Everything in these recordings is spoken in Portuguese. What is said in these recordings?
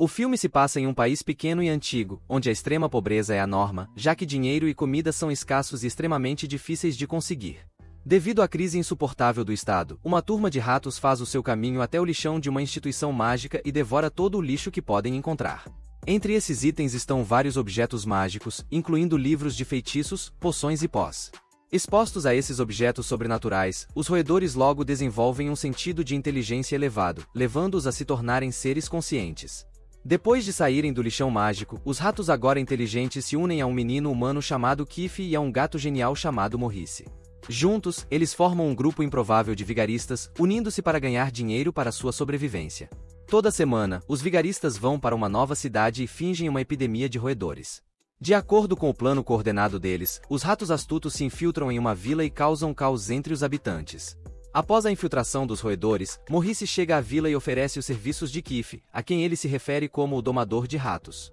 O filme se passa em um país pequeno e antigo, onde a extrema pobreza é a norma, já que dinheiro e comida são escassos e extremamente difíceis de conseguir. Devido à crise insuportável do Estado, uma turma de ratos faz o seu caminho até o lixão de uma instituição mágica e devora todo o lixo que podem encontrar. Entre esses itens estão vários objetos mágicos, incluindo livros de feitiços, poções e pós. Expostos a esses objetos sobrenaturais, os roedores logo desenvolvem um sentido de inteligência elevado, levando-os a se tornarem seres conscientes. Depois de saírem do lixão mágico, os ratos agora inteligentes se unem a um menino humano chamado Kiff e a um gato genial chamado Morrice. Juntos, eles formam um grupo improvável de vigaristas, unindo-se para ganhar dinheiro para sua sobrevivência. Toda semana, os vigaristas vão para uma nova cidade e fingem uma epidemia de roedores. De acordo com o plano coordenado deles, os ratos astutos se infiltram em uma vila e causam caos entre os habitantes. Após a infiltração dos roedores, Morrice chega à vila e oferece os serviços de Kiff, a quem ele se refere como o domador de ratos.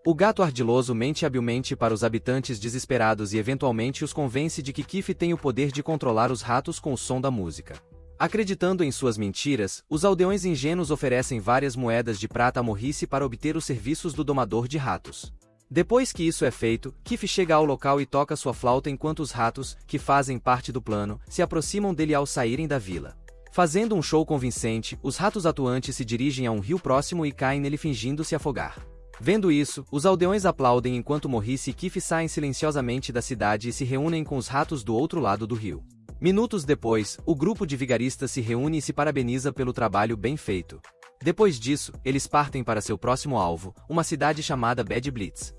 O gato ardiloso mente habilmente para os habitantes desesperados e eventualmente os convence de que Kiff tem o poder de controlar os ratos com o som da música. Acreditando em suas mentiras, os aldeões ingênuos oferecem várias moedas de prata a Morrice para obter os serviços do domador de ratos. Depois que isso é feito, Kiff chega ao local e toca sua flauta enquanto os ratos, que fazem parte do plano, se aproximam dele ao saírem da vila. Fazendo um show convincente, os ratos atuantes se dirigem a um rio próximo e caem nele fingindo se afogar. Vendo isso, os aldeões aplaudem enquanto Morrice e Kiff saem silenciosamente da cidade e se reúnem com os ratos do outro lado do rio. Minutos depois, o grupo de vigaristas se reúne e se parabeniza pelo trabalho bem feito. Depois disso, eles partem para seu próximo alvo, uma cidade chamada Bad Blitz.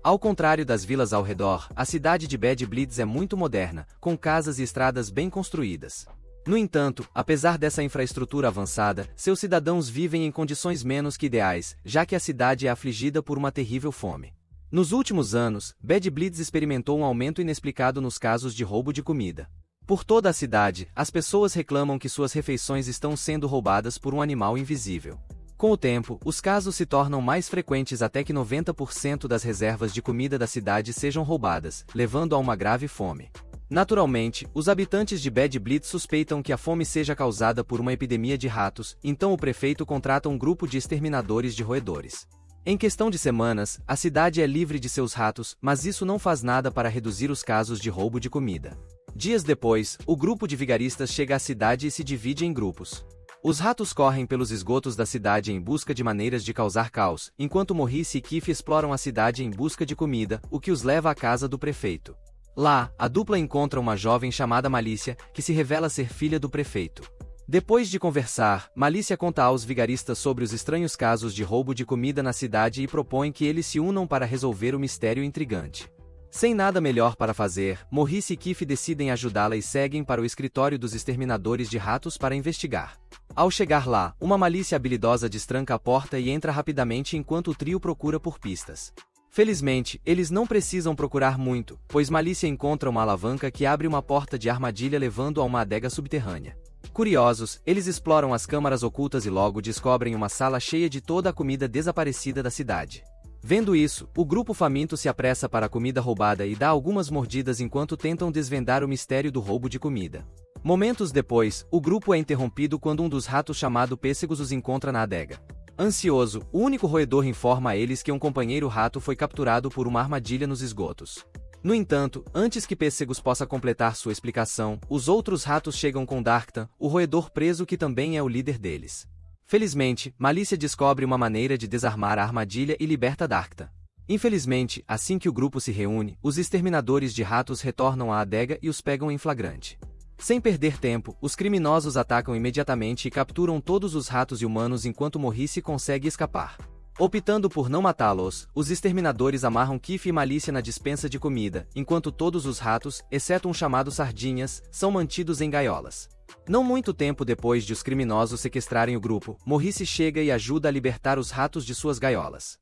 Ao contrário das vilas ao redor, a cidade de Bad Blitz é muito moderna, com casas e estradas bem construídas. No entanto, apesar dessa infraestrutura avançada, seus cidadãos vivem em condições menos que ideais, já que a cidade é afligida por uma terrível fome. Nos últimos anos, Bad Blitz experimentou um aumento inexplicado nos casos de roubo de comida. Por toda a cidade, as pessoas reclamam que suas refeições estão sendo roubadas por um animal invisível. Com o tempo, os casos se tornam mais frequentes até que 90% das reservas de comida da cidade sejam roubadas, levando a uma grave fome. Naturalmente, os habitantes de Bad Blitz suspeitam que a fome seja causada por uma epidemia de ratos, então o prefeito contrata um grupo de exterminadores de roedores. Em questão de semanas, a cidade é livre de seus ratos, mas isso não faz nada para reduzir os casos de roubo de comida. Dias depois, o grupo de vigaristas chega à cidade e se divide em grupos. Os ratos correm pelos esgotos da cidade em busca de maneiras de causar caos, enquanto Morrice e Kiff exploram a cidade em busca de comida, o que os leva à casa do prefeito. Lá, a dupla encontra uma jovem chamada Malícia, que se revela ser filha do prefeito. Depois de conversar, Malícia conta aos vigaristas sobre os estranhos casos de roubo de comida na cidade e propõe que eles se unam para resolver o mistério intrigante. Sem nada melhor para fazer, Morrice e Kiff decidem ajudá-la e seguem para o escritório dos exterminadores de ratos para investigar. Ao chegar lá, uma Malícia habilidosa destranca a porta e entra rapidamente enquanto o trio procura por pistas. Felizmente, eles não precisam procurar muito, pois Malícia encontra uma alavanca que abre uma porta de armadilha levando a uma adega subterrânea. Curiosos, eles exploram as câmaras ocultas e logo descobrem uma sala cheia de toda a comida desaparecida da cidade. Vendo isso, o grupo faminto se apressa para a comida roubada e dá algumas mordidas enquanto tentam desvendar o mistério do roubo de comida. Momentos depois, o grupo é interrompido quando um dos ratos chamado Pêssegos os encontra na adega. Ansioso, o único roedor informa a eles que um companheiro rato foi capturado por uma armadilha nos esgotos. No entanto, antes que Pêssegos possa completar sua explicação, os outros ratos chegam com Darktan, o roedor preso que também é o líder deles. Felizmente, Malícia descobre uma maneira de desarmar a armadilha e liberta Darktan. Infelizmente, assim que o grupo se reúne, os exterminadores de ratos retornam à adega e os pegam em flagrante. Sem perder tempo, os criminosos atacam imediatamente e capturam todos os ratos e humanos enquanto Morrice consegue escapar. Optando por não matá-los, os exterminadores amarram Kiff e Malícia na despensa de comida, enquanto todos os ratos, exceto um chamado Sardinhas, são mantidos em gaiolas. Não muito tempo depois de os criminosos sequestrarem o grupo, Morrice chega e ajuda a libertar os ratos de suas gaiolas.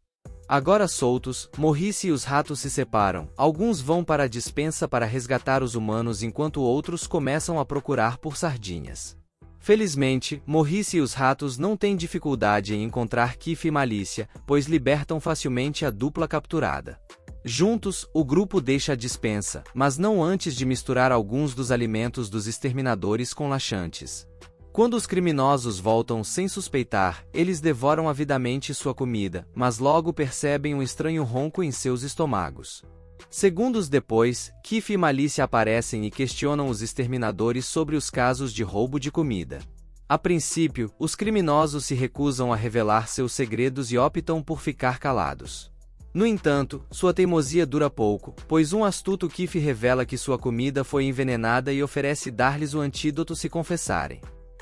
Agora soltos, Morrice e os ratos se separam. Alguns vão para a despensa para resgatar os humanos enquanto outros começam a procurar por sardinhas. Felizmente, Morrice e os ratos não têm dificuldade em encontrar Kiff e Malícia, pois libertam facilmente a dupla capturada. Juntos, o grupo deixa a despensa, mas não antes de misturar alguns dos alimentos dos exterminadores com laxantes. Quando os criminosos voltam sem suspeitar, eles devoram avidamente sua comida, mas logo percebem um estranho ronco em seus estômagos. Segundos depois, Keefe e Malícia aparecem e questionam os exterminadores sobre os casos de roubo de comida. A princípio, os criminosos se recusam a revelar seus segredos e optam por ficar calados. No entanto, sua teimosia dura pouco, pois um astuto Keefe revela que sua comida foi envenenada e oferece dar-lhes o antídoto se confessarem.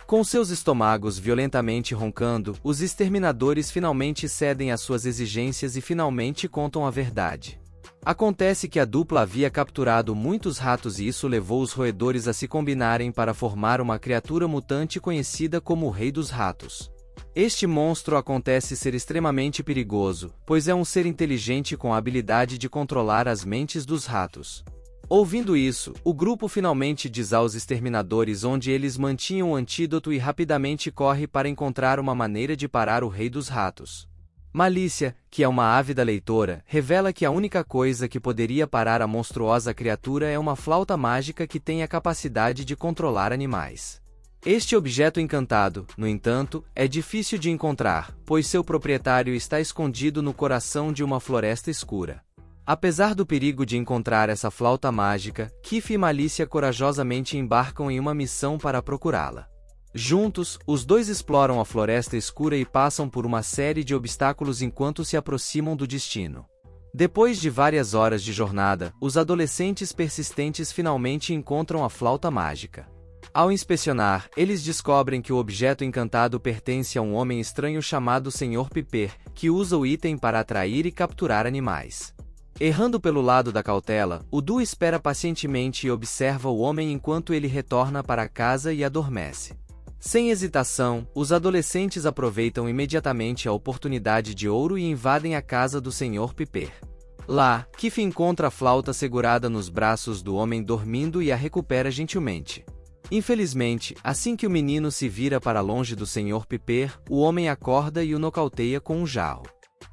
Com seus estômagos violentamente roncando, os exterminadores finalmente cedem às suas exigências e finalmente contam a verdade. Acontece que a dupla havia capturado muitos ratos e isso levou os roedores a se combinarem para formar uma criatura mutante conhecida como o Rei dos Ratos. Este monstro acontece ser extremamente perigoso, pois é um ser inteligente com a habilidade de controlar as mentes dos ratos. Ouvindo isso, o grupo finalmente diz aos exterminadores onde eles mantinham o antídoto e rapidamente corre para encontrar uma maneira de parar o Rei dos Ratos. Malícia, que é uma ávida leitora, revela que a única coisa que poderia parar a monstruosa criatura é uma flauta mágica que tem a capacidade de controlar animais. Este objeto encantado, no entanto, é difícil de encontrar, pois seu proprietário está escondido no coração de uma floresta escura. Apesar do perigo de encontrar essa flauta mágica, Keefe e Malícia corajosamente embarcam em uma missão para procurá-la. Juntos, os dois exploram a floresta escura e passam por uma série de obstáculos enquanto se aproximam do destino. Depois de várias horas de jornada, os adolescentes persistentes finalmente encontram a flauta mágica. Ao inspecionar, eles descobrem que o objeto encantado pertence a um homem estranho chamado Sr. Piper, que usa o item para atrair e capturar animais. Errando pelo lado da cautela, o duo espera pacientemente e observa o homem enquanto ele retorna para casa e adormece. Sem hesitação, os adolescentes aproveitam imediatamente a oportunidade de ouro e invadem a casa do Sr. Piper. Lá, Keefe encontra a flauta segurada nos braços do homem dormindo e a recupera gentilmente. Infelizmente, assim que o menino se vira para longe do Sr. Piper, o homem acorda e o nocauteia com um jarro.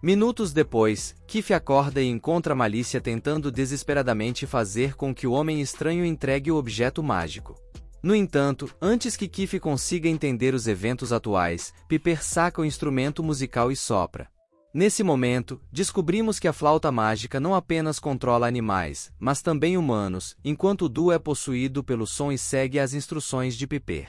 Minutos depois, Keefe acorda e encontra Malícia tentando desesperadamente fazer com que o homem estranho entregue o objeto mágico. No entanto, antes que Keefe consiga entender os eventos atuais, Piper saca o instrumento musical e sopra. Nesse momento, descobrimos que a flauta mágica não apenas controla animais, mas também humanos, enquanto o duo é possuído pelo som e segue as instruções de Piper.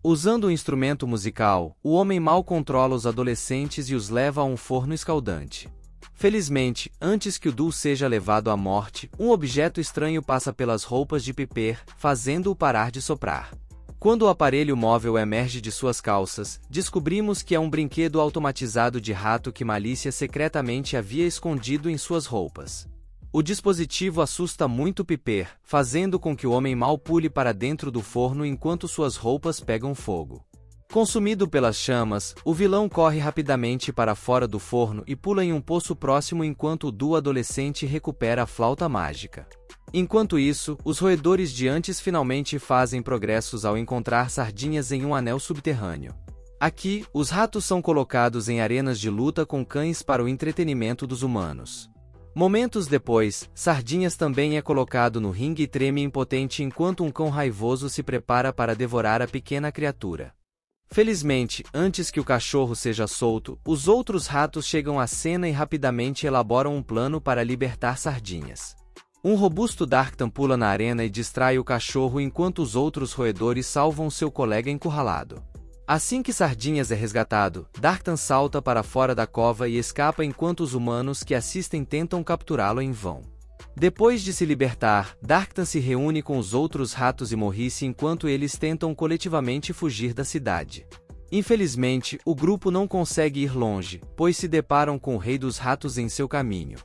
Usando o instrumento musical, o homem mau controla os adolescentes e os leva a um forno escaldante. Felizmente, antes que o duo seja levado à morte, um objeto estranho passa pelas roupas de Piper, fazendo-o parar de soprar. Quando o aparelho móvel emerge de suas calças, descobrimos que é um brinquedo automatizado de rato que Malícia secretamente havia escondido em suas roupas. O dispositivo assusta muito Piper, fazendo com que o homem mau pule para dentro do forno enquanto suas roupas pegam fogo. Consumido pelas chamas, o vilão corre rapidamente para fora do forno e pula em um poço próximo enquanto o duo adolescente recupera a flauta mágica. Enquanto isso, os roedores de antes finalmente fazem progressos ao encontrar sardinhas em um anel subterrâneo. Aqui, os ratos são colocados em arenas de luta com cães para o entretenimento dos humanos. Momentos depois, Sardinhas também é colocado no ringue e treme impotente enquanto um cão raivoso se prepara para devorar a pequena criatura. Felizmente, antes que o cachorro seja solto, os outros ratos chegam à cena e rapidamente elaboram um plano para libertar Sardinhas. Um robusto Darktan pula na arena e distrai o cachorro enquanto os outros roedores salvam seu colega encurralado. Assim que Sardinhas é resgatado, Darktan salta para fora da cova e escapa enquanto os humanos que assistem tentam capturá-lo em vão. Depois de se libertar, Darktan se reúne com os outros ratos e Morrice enquanto eles tentam coletivamente fugir da cidade. Infelizmente, o grupo não consegue ir longe, pois se deparam com o Rei dos Ratos em seu caminho.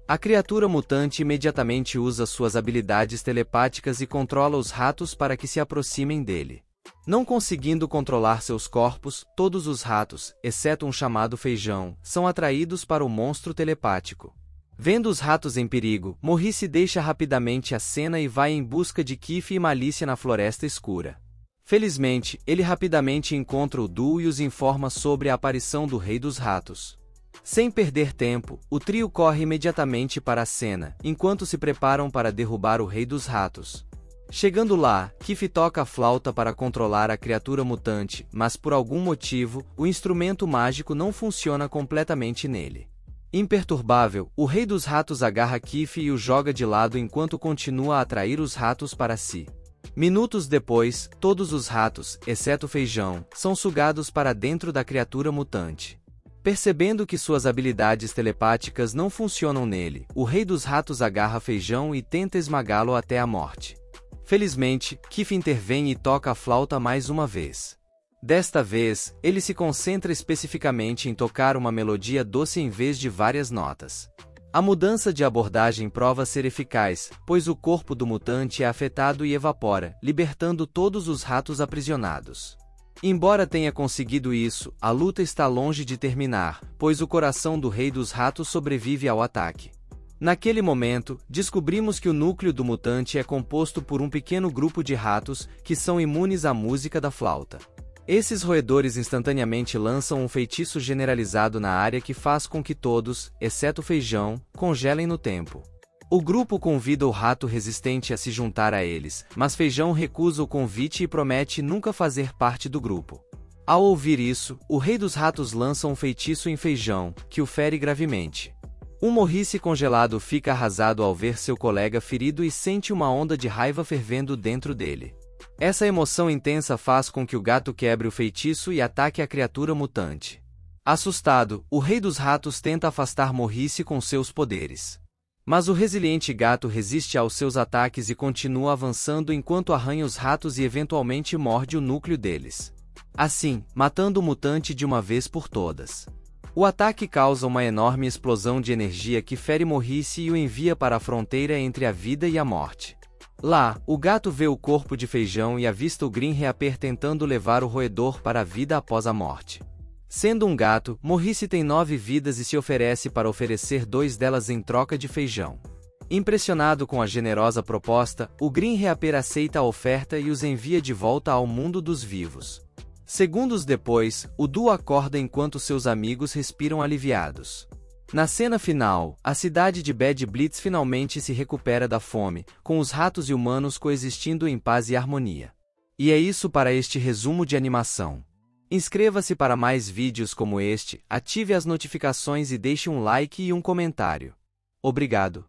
A criatura mutante imediatamente usa suas habilidades telepáticas e controla os ratos para que se aproximem dele. Não conseguindo controlar seus corpos, todos os ratos, exceto um chamado Feijão, são atraídos para o monstro telepático. Vendo os ratos em perigo, Morrice deixa rapidamente a cena e vai em busca de Keefe e Malícia na floresta escura. Felizmente, ele rapidamente encontra o duo e os informa sobre a aparição do Rei dos Ratos. Sem perder tempo, o trio corre imediatamente para a cena, enquanto se preparam para derrubar o Rei dos Ratos. Chegando lá, Kif toca a flauta para controlar a criatura mutante, mas por algum motivo, o instrumento mágico não funciona completamente nele. Imperturbável, o Rei dos Ratos agarra Kif e o joga de lado enquanto continua a atrair os ratos para si. Minutos depois, todos os ratos, exceto Feijão, são sugados para dentro da criatura mutante. Percebendo que suas habilidades telepáticas não funcionam nele, o Rei dos Ratos agarra Feijão e tenta esmagá-lo até a morte. Felizmente, Kif intervém e toca a flauta mais uma vez. Desta vez, ele se concentra especificamente em tocar uma melodia doce em vez de várias notas. A mudança de abordagem prova ser eficaz, pois o corpo do mutante é afetado e evapora, libertando todos os ratos aprisionados. Embora tenha conseguido isso, a luta está longe de terminar, pois o coração do Rei dos Ratos sobrevive ao ataque. Naquele momento, descobrimos que o núcleo do mutante é composto por um pequeno grupo de ratos, que são imunes à música da flauta. Esses roedores instantaneamente lançam um feitiço generalizado na área que faz com que todos, exceto Feijão, congelem no tempo. O grupo convida o rato resistente a se juntar a eles, mas Feijão recusa o convite e promete nunca fazer parte do grupo. Ao ouvir isso, o Rei dos Ratos lança um feitiço em Feijão, que o fere gravemente. Um Morrice congelado fica arrasado ao ver seu colega ferido e sente uma onda de raiva fervendo dentro dele. Essa emoção intensa faz com que o gato quebre o feitiço e ataque a criatura mutante. Assustado, o Rei dos Ratos tenta afastar Morrice com seus poderes. Mas o resiliente gato resiste aos seus ataques e continua avançando enquanto arranha os ratos e eventualmente morde o núcleo deles. Assim, matando o mutante de uma vez por todas. O ataque causa uma enorme explosão de energia que fere Morrice e o envia para a fronteira entre a vida e a morte. Lá, o gato vê o corpo de Feijão e avista o Grim Reaper tentando levar o roedor para a vida após a morte. Sendo um gato, Morrice tem 9 vidas e se oferece para oferecer 2 delas em troca de Feijão. Impressionado com a generosa proposta, o Grim Reaper aceita a oferta e os envia de volta ao mundo dos vivos. Segundos depois, o duo acorda enquanto seus amigos respiram aliviados. Na cena final, a cidade de Bad Blitz finalmente se recupera da fome, com os ratos e humanos coexistindo em paz e harmonia. E é isso para este resumo de animação. Inscreva-se para mais vídeos como este, ative as notificações e deixe um like e um comentário. Obrigado.